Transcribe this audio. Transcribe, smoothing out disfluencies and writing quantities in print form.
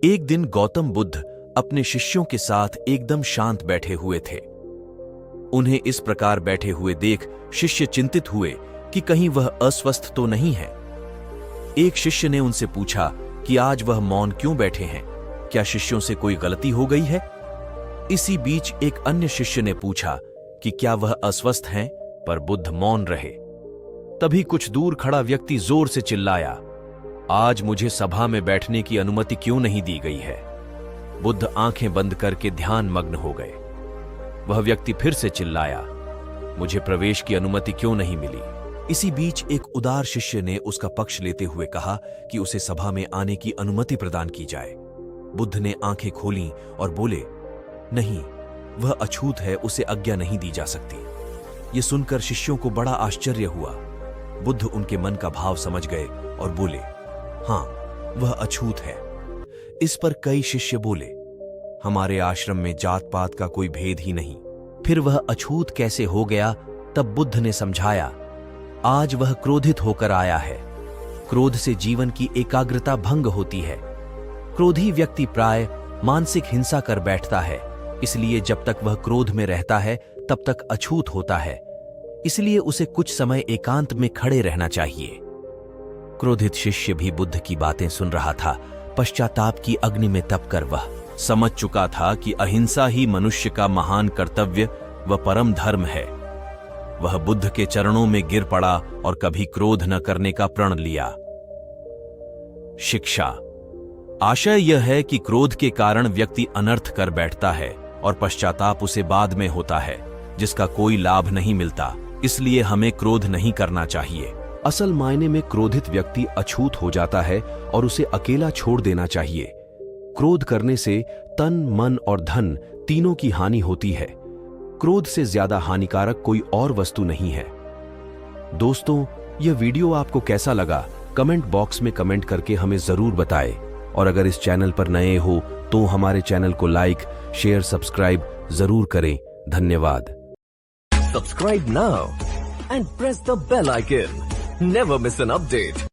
एक दिन गौतम बुद्ध अपने शिष्यों के साथ एकदम शांत बैठे हुए थे। उन्हें इस प्रकार बैठे हुए देख शिष्य चिंतित हुए कि कहीं वह अस्वस्थ तो नहीं है। एक शिष्य ने उनसे पूछा कि आज वह मौन क्यों बैठे हैं, क्या शिष्यों से कोई गलती हो गई है? इसी बीच एक अन्य शिष्य ने पूछा कि क्या वह अस्वस्थ हैं, पर बुद्ध मौन रहे। तभी कुछ दूर खड़ा व्यक्ति जोर से चिल्लाया, आज मुझे सभा में बैठने की अनुमति क्यों नहीं दी गई है? बुद्ध आंखें बंद करके ध्यान मग्न हो गए। वह व्यक्ति फिर से चिल्लाया, मुझे प्रवेश की अनुमति क्यों नहीं मिली? इसी बीच एक उदार शिष्य ने उसका पक्ष लेते हुए कहा कि उसे सभा में आने की अनुमति प्रदान की जाए। बुद्ध ने आंखें खोलीं और बोले, नहीं, वह अछूत है, उसे आज्ञा नहीं दी जा सकती। यह सुनकर शिष्यों को बड़ा आश्चर्य हुआ। बुद्ध उनके मन का भाव समझ गए और बोले, हां, वह अछूत है। इस पर कई शिष्य बोले, हमारे आश्रम में जात पात का कोई भेद ही नहीं, फिर वह अछूत कैसे हो गया? तब बुद्ध ने समझाया, आज वह क्रोधित होकर आया है। क्रोध से जीवन की एकाग्रता भंग होती है। क्रोधी व्यक्ति प्राय मानसिक हिंसा कर बैठता है, इसलिए जब तक वह क्रोध में रहता है तब तक अछूत होता है। इसलिए उसे कुछ समय एकांत में खड़े रहना चाहिए। क्रोधित शिष्य भी बुद्ध की बातें सुन रहा था। पश्चाताप की अग्नि में तपकर वह समझ चुका था कि अहिंसा ही मनुष्य का महान कर्तव्य व परम धर्म है। वह बुद्ध के चरणों में गिर पड़ा और कभी क्रोध न करने का प्रण लिया। शिक्षा। आशय यह है कि क्रोध के कारण व्यक्ति अनर्थ कर बैठता है और पश्चाताप उसे बाद में होता है, जिसका कोई लाभ नहीं मिलता। इसलिए हमें क्रोध नहीं करना चाहिए। असल मायने में क्रोधित व्यक्ति अछूत हो जाता है और उसे अकेला छोड़ देना चाहिए। क्रोध करने से तन, मन और धन तीनों की हानि होती है। क्रोध से ज्यादा हानिकारक कोई और वस्तु नहीं है। दोस्तों, यह वीडियो आपको कैसा लगा? कमेंट बॉक्स में कमेंट करके हमें जरूर बताएं। और अगर इस चैनल पर नए हो तो हमारे चैनल को लाइक, शेयर, सब्सक्राइब जरूर करें। धन्यवाद। Subscribe now and press the bell icon. Never miss an update.